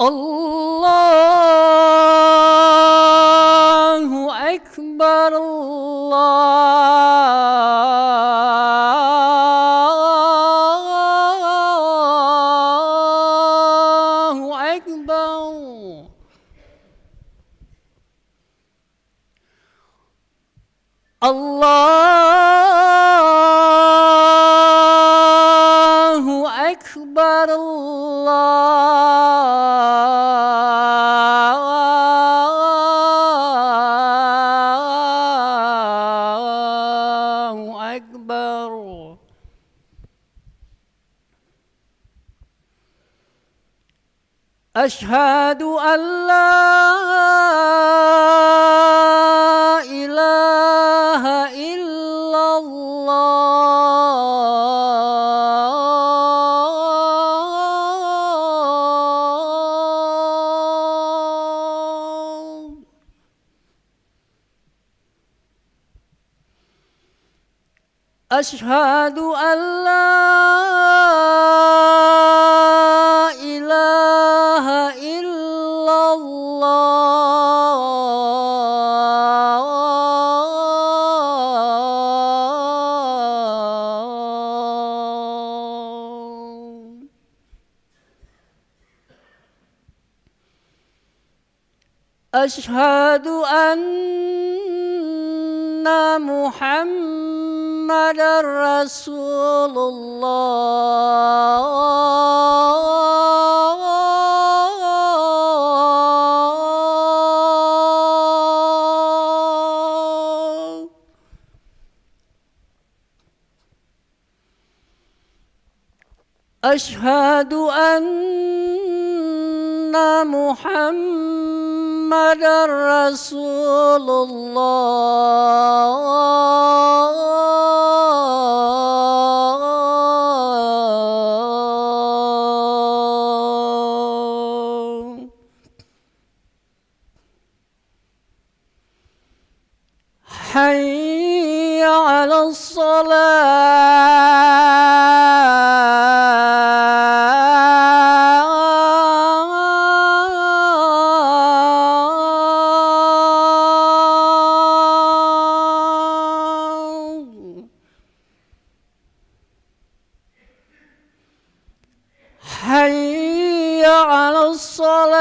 Allahu Akbar, Allahu Akbar. Allahu Akbar, Allahu Akbar. Asyhadu an la ilaha illallah. Asyhadu an la ilaha illallah. Asyhadu anna Muhammadar Rasulullah. Asyhadu anna Muhammadar Rasulullah. Hayya 'alas shalah. Hayya 'alas shalah.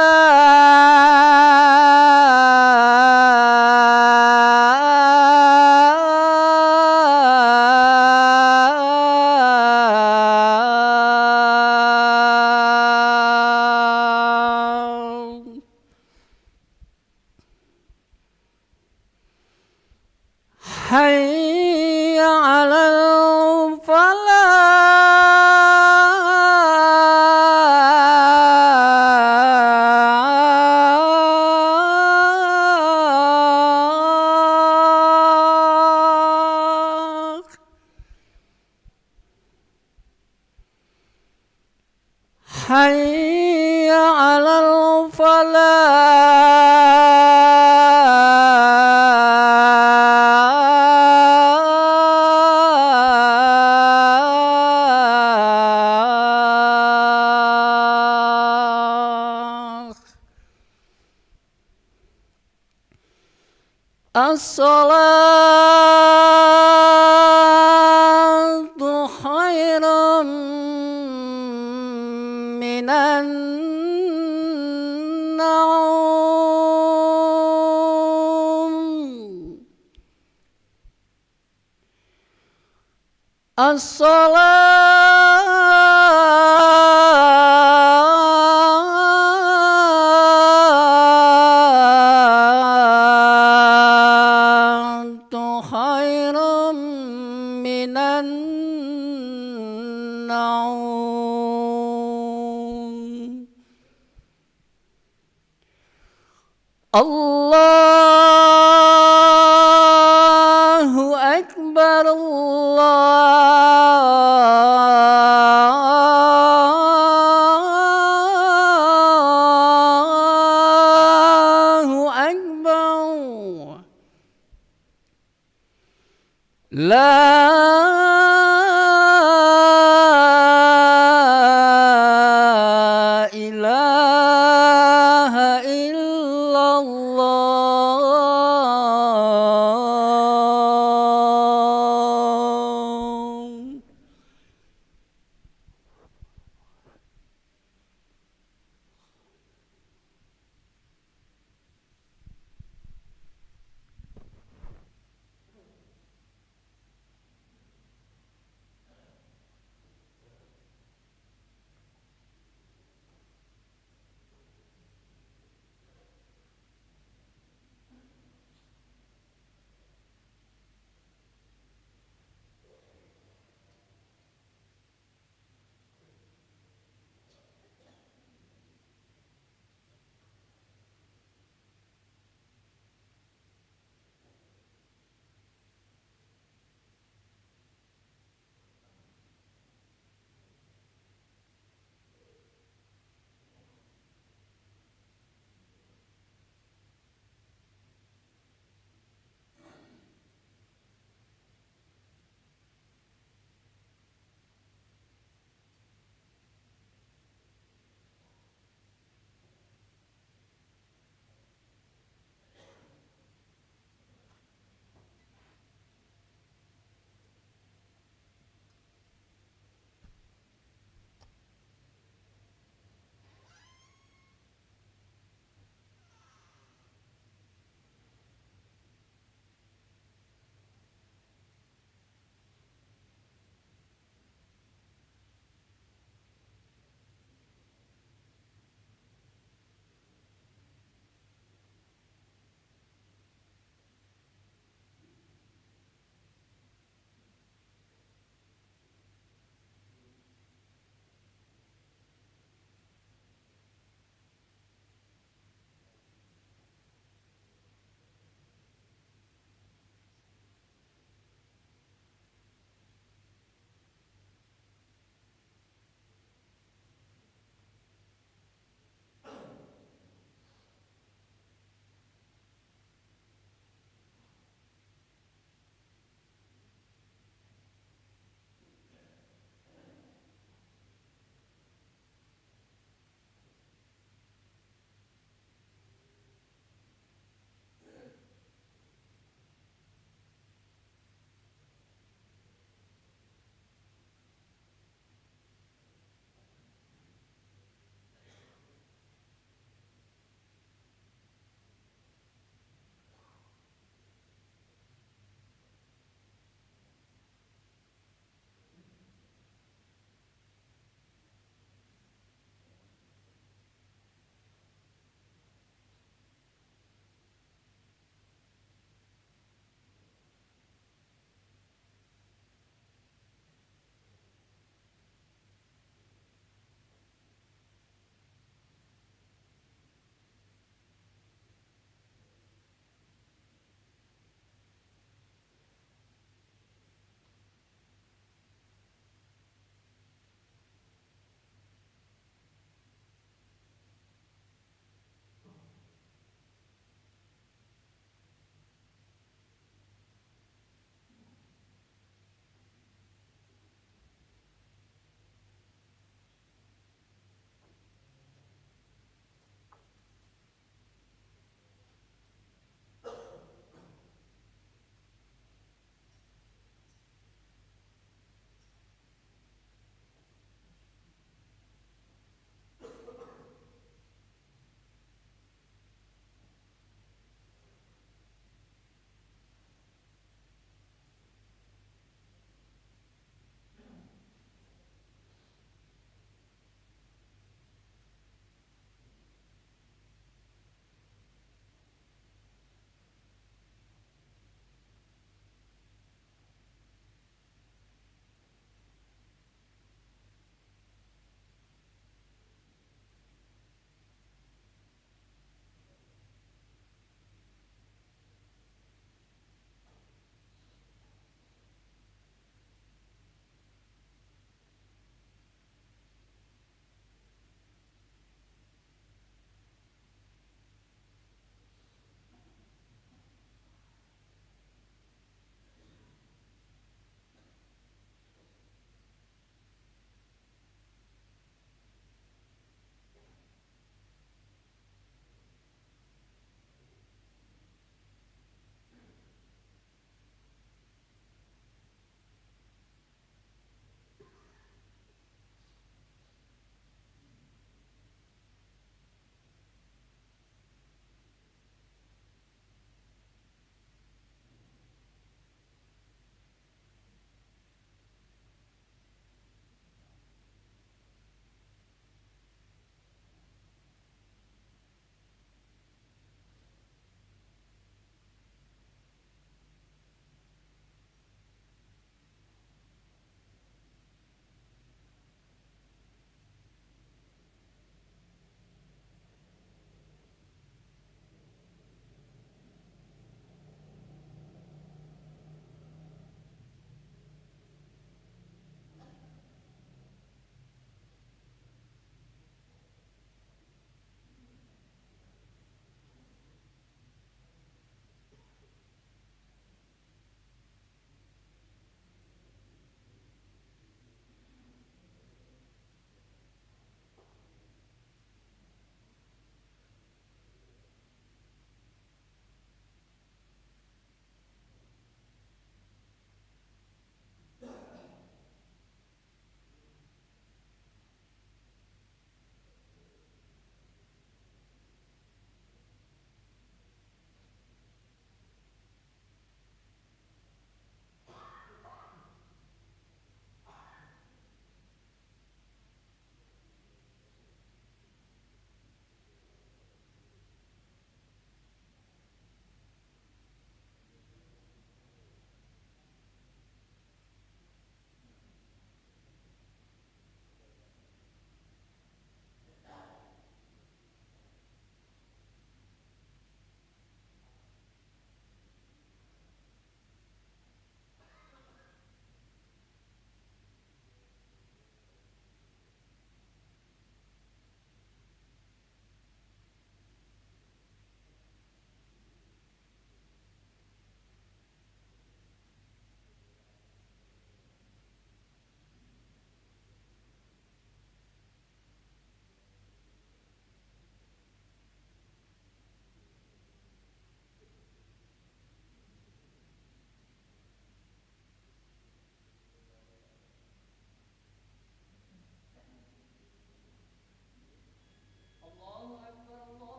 Hayya 'alal falah. Hayya 'alal falah. As-salatu khairum minan naum. As-salatu khairum minan naum. Allahu Akbar, Allahu Akbar. La ilaha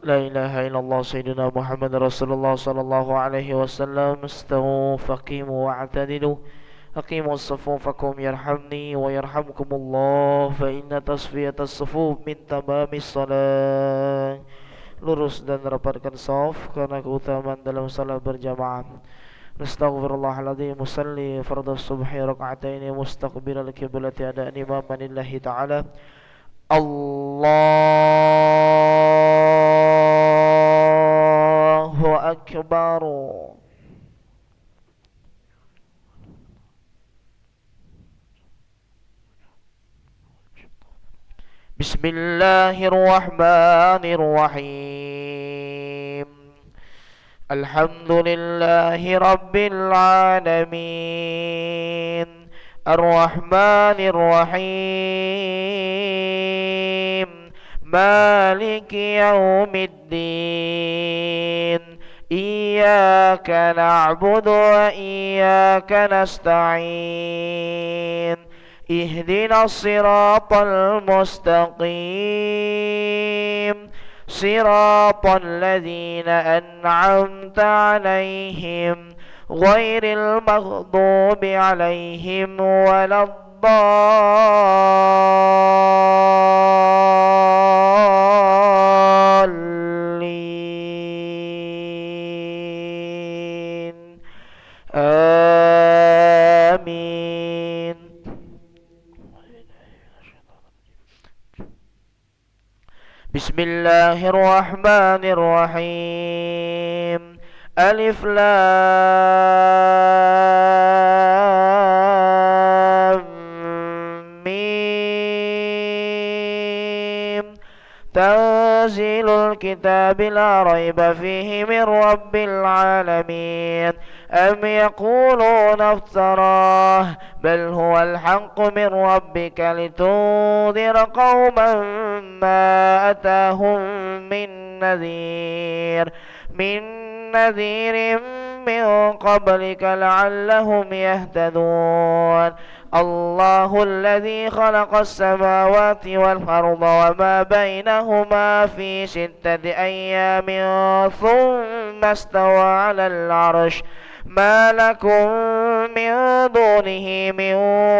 لا إله إلا الله سيدنا محمد رسول الله صلى الله عليه وسلم. استووا فقيموا واعتدلوا أقيموا صفوفكم يرحمني ويرحمكم الله فإن تصفية الصفوف من تمام الصلاة. Lurus dan rapatkan shaf karena keutamaan dalam salat berjamaah. Nastaghfirullahaladzim. Musalli fardhu subhi raka'ataini mustaqbilal qiblati ada imaman lillahi ta'ala. Allahu akbar. Bismillahirrahmanirrahim. Alhamdulillahi rabbil alamin. Ar-Rahmanir Rahim. Maliki yaumiddin. Iyyaka na'budu wa iyyaka nasta'in. اهدنا الصراط المستقيم صراط الذين أنعمت عليهم غير المغضوب عليهم ولا الضالين آمين. Bismillahirrahmanirrahim. Alif Lam Mim. Tanzilul kitabi la raiba fihi min rabbil alamin. Am yaquluna iftarah bal huwal haqqu min rabbika litundhira qauman ma atahum min nadhirin min qablika la'allahum yahtadun. الله الذي خلق السماوات والأرض وما بينهما في 6 أيام ثم استوى على العرش ما لكم من دونه من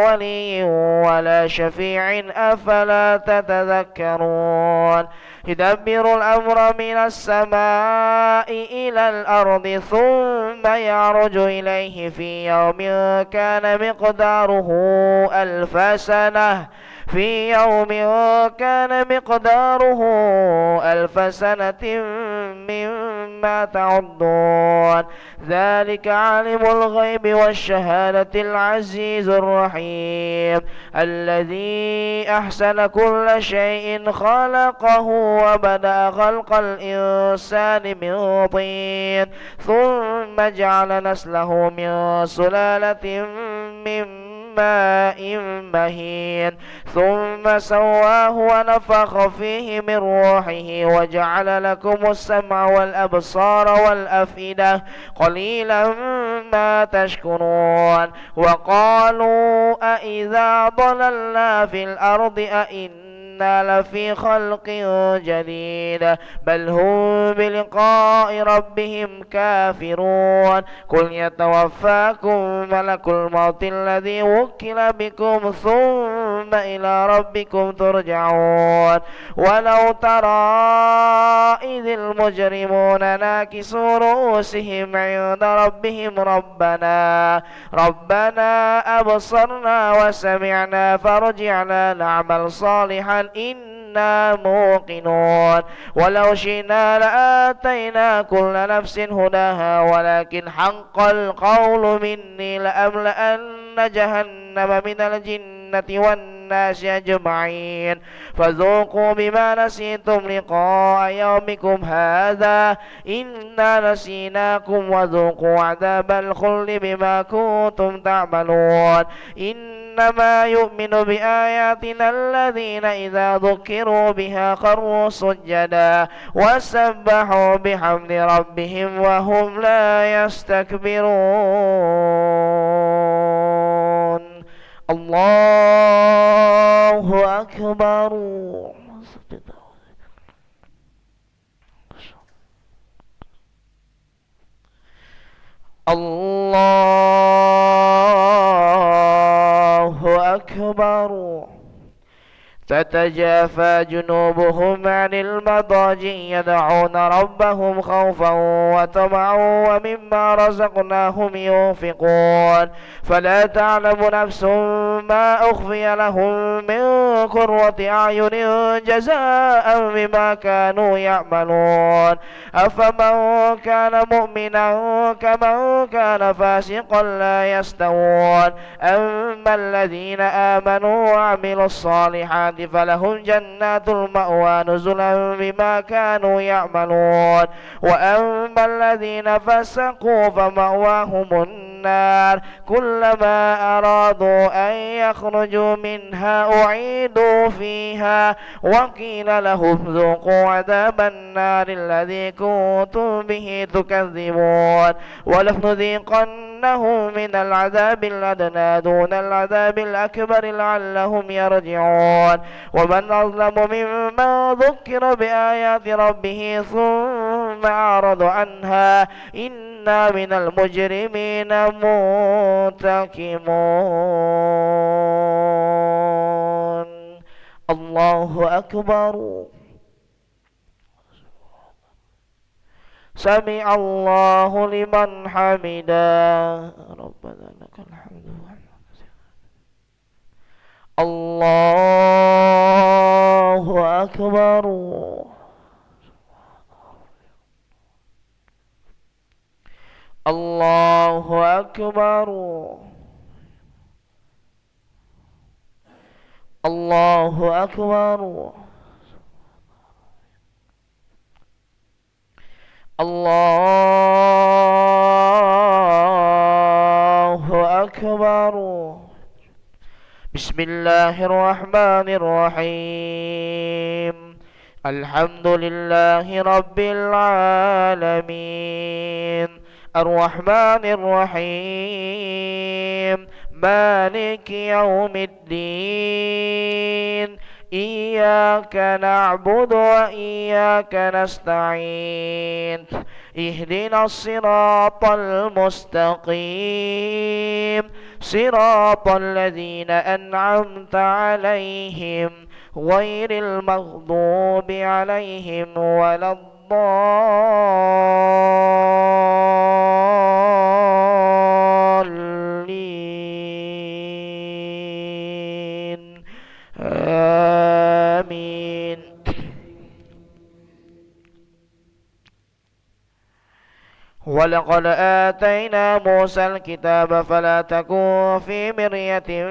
ولي ولا شفيع أفلا تتذكرون. يدبر الأمر من السماء إلى الأرض ثم يعرج إليه في يوم كان مقداره 1000 سنة مما تعدون. ذلك عالم الغيب والشهادة العزيز الرحيم الذي أحسن كل شيء خلقه وبدأ خلق الإنسان من طين ثم جعل نسله من سلالة من ماء مهين ثم سواه ونفخ فيه من روحه وجعل لكم السمع والأبصار والأفئدة قليلا ما تشكرون. وقالوا أإذا ضللنا في الأرض أإنا لفي خلق جديد بل هم بلقاء ربهم كافرون. قل يتوفاكم ملك الموت الذي وكل بكم ثم إلى ربكم ترجعون. ولو ترى إذ المجرمون ناكسوا رؤوسهم عند ربهم ربنا أبصرنا وسمعنا فارجعنا نعمل صالحا إنا موقنون. ولو شئنا لآتينا كل نفس هداها ولكن حق القول مني لأملأن جهنم من الجنة والناس أجمعين. فذوقوا بما نسيتم لقاء يومكم هذا إنا نسيناكم وذوقوا عذاب الخلد بما كنتم تعملون. إنما يؤمن بآياتنا الذين إذا ذكروا بها خروا سجدا وسبحوا بحمد ربهم وهم لا يستكبرون. الله أكبر. الله أكبر. تتجافى جنوبهم عن المضاجع يدعون ربهم خوفا وطمعا ومما رزقناهم ينفقون فلا تعلم نفس ما أخفي لهم من قرة أعين جزاء بما كانوا يعملون أفمن كان مؤمنا كمن كان فاسقا لا يستوون أما الذين آمنوا وعملوا الصالحات فلهم جنات المأوى نزلا بما كانوا يعملون وأما الذين فسقوا فمأواهم النار كلما أرادوا أن يخرجوا منها أعيدوا فيها وقيل لهم ذوقوا عذاب النار الذي كنتم به تكذبون ولنذيقنهم من العذاب الأدنى دون العذاب الأكبر لعلهم يرجعون ومن أظلم ممن ذكر بآيات ربه ثم أعرض عنها إنا من المجرمين منتقمون. الله أكبر. سمع الله لمن حمده ربنا لك الحمد. الله أكبر. الله أكبر. الله أكبر. الله أكبر. بسم الله الرحمن الرحيم الحمد لله رب العالمين الرحمن الرحيم مالك يوم الدين إياك نعبد وإياك نستعين اهدنا الصراط المستقيم صراط الذين أنعمت عليهم غير المغضوب عليهم ولا الضالين آمين. ولقد آتينا موسى الكتاب فلا تكن في مرية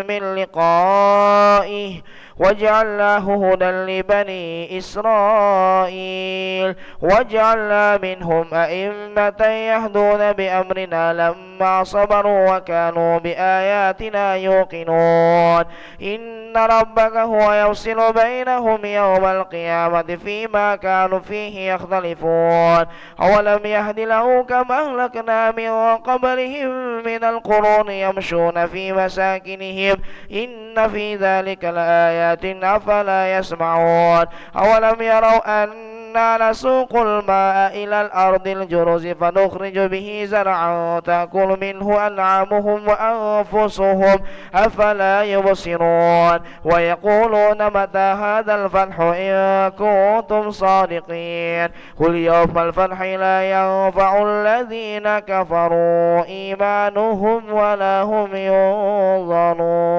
من لقائه وجعلناه هدى لبني إسرائيل وجعلنا منهم أئمة يهدون بأمرنا لما صبروا وكانوا بآياتنا يوقنون إن ربك هو يفصل بينهم يوم القيامة فيما كانوا فيه يختلفون أولم يهد له كما أهلكنا من قبلهم من القرون يمشون في مساكنهم إن في ذلك لآيات أفلا يسمعون أولم يروا أنا نسوق الماء إلى الأرض الجرز فنخرج به زرعا تأكل منه أنعامهم وأنفسهم أفلا يبصرون ويقولون متى هذا الفتح إن كنتم صادقين قل يوم الفتح لا ينفع الذين كفروا إيمانهم ولا هم ينظرون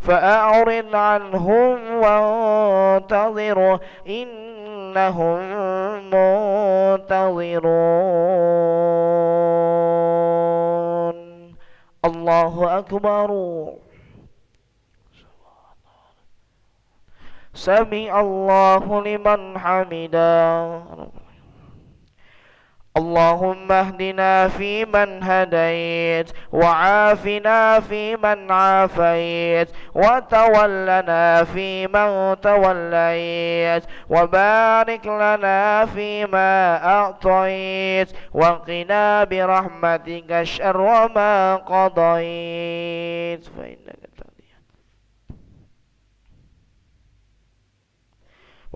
فأعرض عنهم وانتظروا إنهم منتظرون. الله أكبر. سمع الله لمن حمده. اللهم اهدنا فيمن هديت وعافنا فيمن عافيت وتولنا فيمن توليت وبارك لنا فيما أعطيت وقنا برحمتك شر ما قضيت فإنك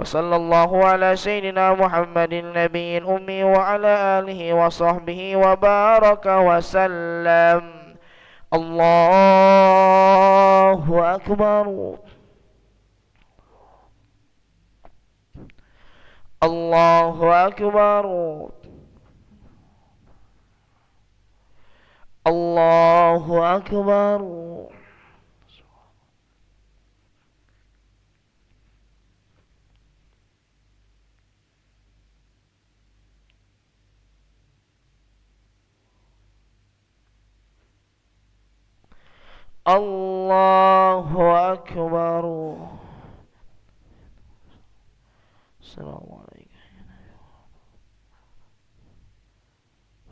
وصلى الله على سيدنا محمد النبي الأمي وعلى آله وصحبه وبارك وسلم. الله أكبر. الله أكبر. الله أكبر. الله أكبر. السلام عليكم.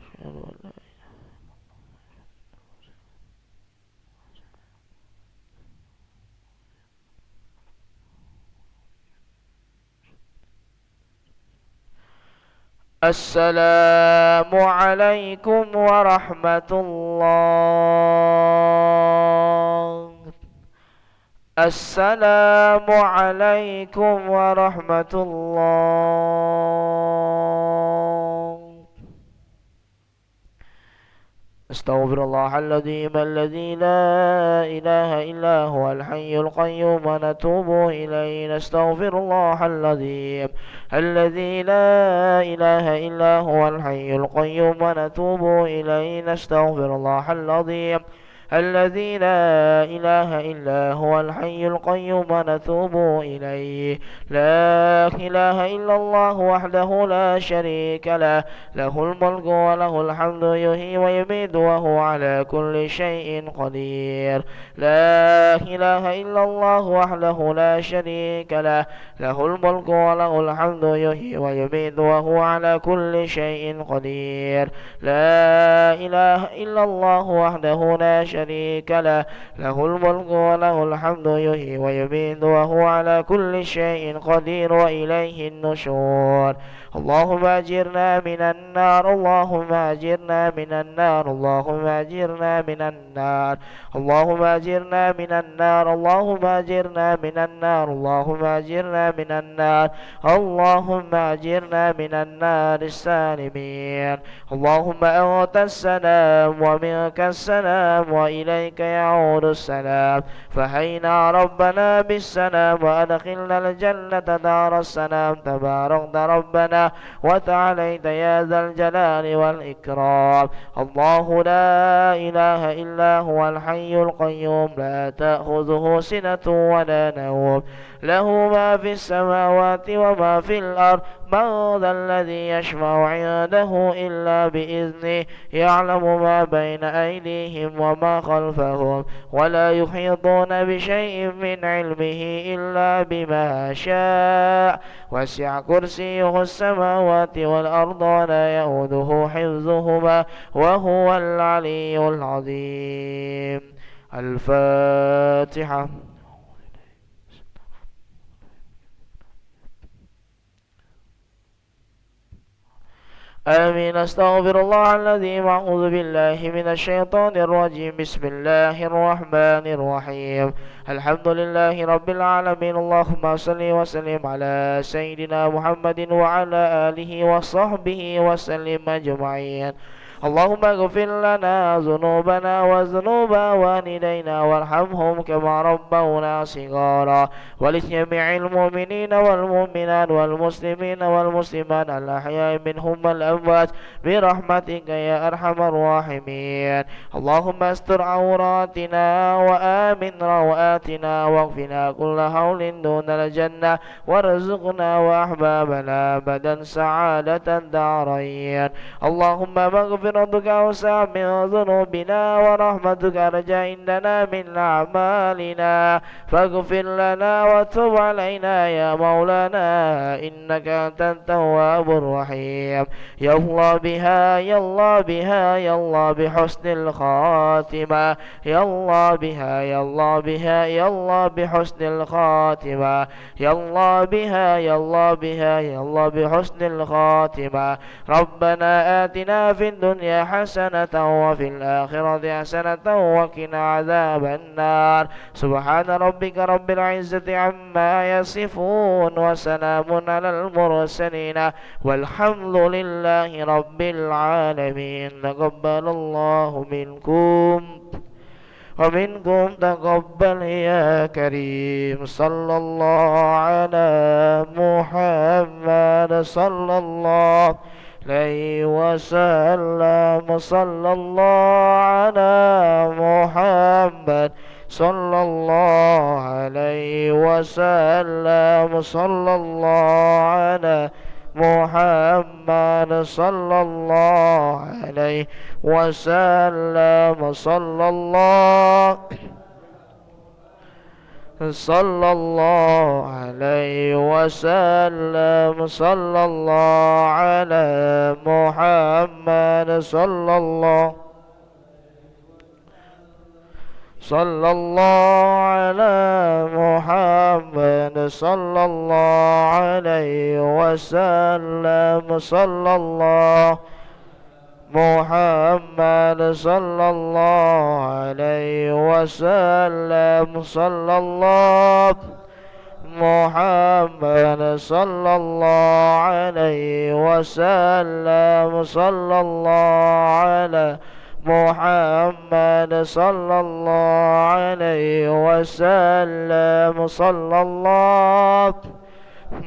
أشهد أن لا إله. السلام عليكم ورحمة الله. السلام عليكم ورحمة الله. استغفر الله الذي لا إله إلا هو الحي القيوم ونتوب إليه. نستغفر الله الذي لا إله إلا هو الحي القيوم ونتوب إليه. نستغفر الله الذي لا إله إلا هو الحي القيوم ونتوب إليه. لا إله إلا الله وحده لا شريك له، له الملك وله الحمد يحيي ويميت وهو على كل شيء قدير. لا إله إلا الله وحده لا شريك له، له الملك وله الحمد يحيي ويميت وهو على كل شيء قدير. لا إله إلا الله وحده لا شريك له، له الملك وله الحمد يحيي ويميت وهو على كل شيء قدير وإليه النشور. اللهم أجرنا من النار. اللهم أجرنا من النار. اللهم أجرنا من النار. اللهم أجرنا من النار. اللهم أجرنا من النار. اللهم أجرنا من النار. اللهم أجرنا من النار السالمين. اللهم أنت السلام ومنك السلام وإليك يعود السلام. فحينا ربنا بالسلام وأدخلنا الجنة دار السلام. تباركت ربنا وتعاليت يا ذا الجلال والإكرام. الله لا إله إلا هو الحي القيوم لا تأخذه سنة ولا نوم، له ما في السماوات وما في الأرض. من ذا الذي يشفع عنده إلا بإذنه، يعلم ما بين أيديهم وما خلفهم، ولا يحيطون بشيء من علمه إلا بما شاء. وسع كرسيه السماوات والأرض ولا يؤوده حفظهما وهو العلي العظيم. الفاتحة. آمين. أستغفر الله الذي أعوذ بالله من الشيطان الرجيم. بسم الله الرحمن الرحيم. الحمد لله رب العالمين. اللهم صل وسلم على سيدنا محمد وعلى آله وصحبه وسلم أجمعين. اللهم اغفر لنا ذنوبنا وذنوب والدينا وارحمهم كما ربونا صغارا، ولجميع المؤمنين والمؤمنات والمسلمين والمسلمات الأحياء منهم والأموات برحمتك يا أرحم الراحمين. اللهم استر عوراتنا وآمن روآتنا واغفنا كل هول دون الجنة، وارزقنا وأحبابنا أبدا سعادة الدارين. اللهم مغفرتك أوسع من ذنوبنا ورحمتك أرجى عندنا من أعمالنا، فاغفر لنا وتب علينا يا مولانا إنك أنت التواب الرحيم. يا الله بها يا الله بها يا الله بحسن الخاتمة. يا الله بها يا الله بها يا الله بحسن الخاتمة. يا الله بها يا الله بها يا الله بحسن الخاتمة. ربنا آتنا في الدنيا الدنيا حسنة وفي الآخرة حسنة وقنا عذاب النار. سبحان ربك رب العزة عما يصفون وسلام على المرسلين والحمد لله رب العالمين. تقبل الله منكم ومنكم تقبل يا كريم. صلى الله على محمد صلى الله عليه وسلم. صلى الله على محمد صلى الله عليه وسلم. صلى الله على محمد صلى الله عليه وسلم. صلى الله عليه وسلم. صلى الله على محمد صلى الله على محمد صلى الله عليه وسلم. صلى الله محمد صلى الله عليه وسلم. صلى الله محمد صلى الله عليه وسلم. صلى الله على محمد صلى الله عليه وسلم. صلى الله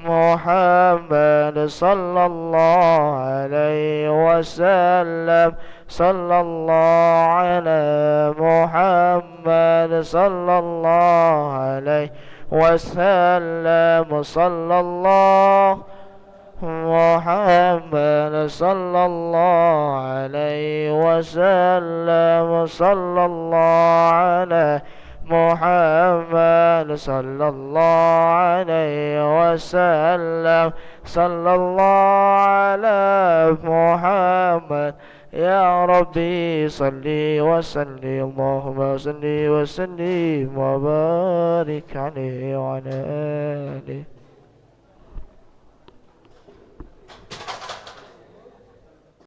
محمد صلى الله عليه وسلم. صلى الله على محمد صلى الله عليه وسلم. صلى الله محمد صلى الله عليه وسلم. صلى الله على محمد صلى الله عليه وسلم. صلى الله على محمد. يا ربي صلي وسلم اللهم صل وسلم وبارك عليه وعلى آله.